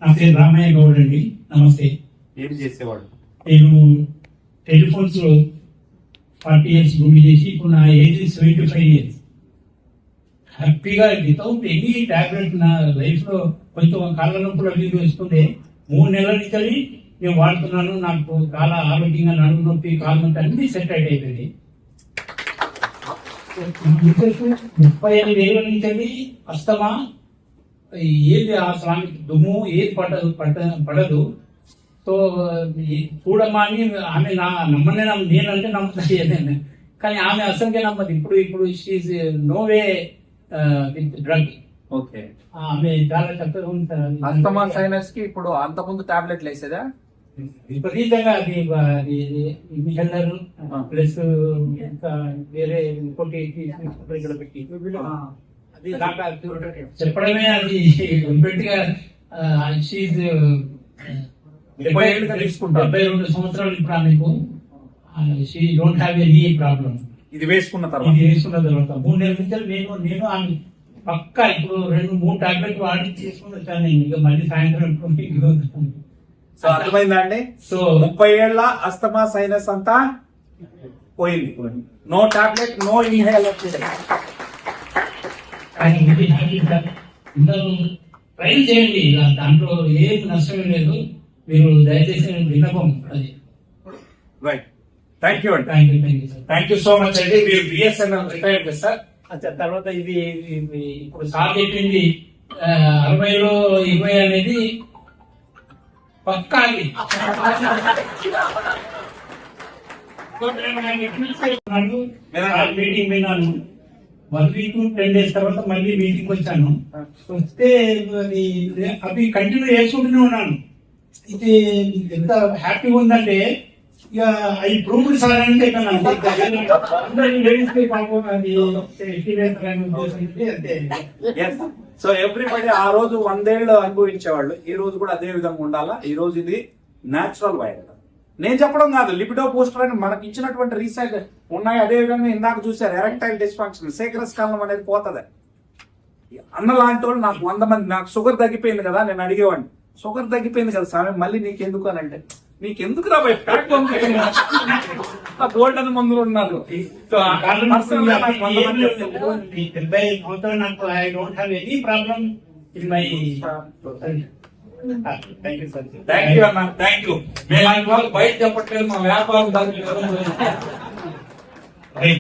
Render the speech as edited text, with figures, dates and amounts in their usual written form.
నా పేరు రామయ్య గౌడ్ అండి. నమస్తే. ఏం చేసేవాడు? నేను టెలిఫోన్స్ 40 years డ్యూటీ చేసి ఇప్పుడు నా ఏజ్ 75 years. హ్యాపీగా వితౌట్ ఎనీ టాబ్లెట్ నా లైఫ్ లో కొంచెం కాళ్ళ నొప్పులు అవి వేసుకుంటే 3 నెలల నుంచి నేను వాడుతున్నాను. నాకు చాలా ఆరోగ్యంగా నడుము నొప్పి కాళ్ళ నొప్పి అన్ని సెట్ అయిపోయింది. 35 ఏళ్ళ నుంచి అస్తమా ఏది ఆ స్వామికి దుమ్ము ఏది పడదు. సో చూడమ్మా అని ఆమె నమ్మనే నేనంటే నమ్ముతాను, కానీ ఆమె అసలుకే నమ్మదు. ఇప్పుడు she no way with drug. Okay, ఆమె చాలా చక్కగా ఉంటారు. అస్తమా సైనస్ కి ఇప్పుడు అంత ముందు టాబ్లెట్లు వేసేదా? విపరీతంగా అది ఇన్హేలర్ ప్లస్ ఇంకా వేరే ఇంకోటి ఇక్కడ పెట్టి అది చెప్పడమే అది గట్టిగా 72 సంవత్సరాలు ఇప్పుడు ఆమెకు she don't have any problem. ఇది వేసుకున్న తర్వాత 3 నెలల నుంచి నేను ఆమె పక్కా ఇప్పుడు 2-3 టాబ్లెట్లు వాడి చేసుకుని వచ్చాను. ఇక మళ్ళీ సాయంత్రం సో అర్థమైందా అండి? సో 30 ఏళ్ల అస్తమా సైనస్ అంతా పోయింది. No tablet, no inhaler. Train చేయండి, దాంట్లో ఏం నష్టమే లేదు. మీరు దయచేసి విన్నపం అది. రైట్, థ్యాంక్ యూ అండి. థ్యాంక్ యూ సో మచ్ అండి. మీరు బిఎస్ఎన్ఎల్ రిటైర్డ్ సార్. తర్వాత ఇది ఇప్పుడు సార్ చెప్పింది 60లో 20 అనేది పక్కా అది. మీటింగ్ విన్నాను. 1 week 10 days తర్వాత మళ్ళీ మీటింగ్ వచ్చాను. వస్తే అవి కంటిన్యూ చేసుకుంటూనే ఉన్నాను. ఇది ఎంత హ్యాపీగా ఉందంటే ఇక అవి ప్రూఫ్డ్ సార్ అని చెప్పాను. సో ఎవ్రీబడి ఆ రోజు 100 ఏళ్ళు అనుభవించేవాళ్ళు ఈ రోజు కూడా అదే విధంగా ఉండాలా. ఈ రోజు ఇది న్యాచురల్ వైరస్. నేను చెప్పడం కాదు, లిపిడో బూస్టర్ అని మనకి ఇచ్చినటువంటి రీసెర్చ్ ఉన్నాయి. అదే విధంగా ఇందాక చూసారు ఎరెక్టైల్ డిస్ఫంక్షన్, శేఖరస్ కాలం అనేది పోతుంది. అన్న లాంటి వాళ్ళు నాకు 100 మంది, నాకు షుగర్ తగ్గిపోయింది కదా, నేను అడిగేవాడిని, షుగర్ తగ్గిపోయింది కదా స్వామి మళ్ళీ నీకెందుకు అని అంటే, నీకెందుకు రా గోల్డ్ అని మందులు ఉన్నారు. థ్యాంక్ యూ అన్న, థ్యాంక్ యూ. మేము బయట చెప్పట్లేదు, మా వ్యాపారం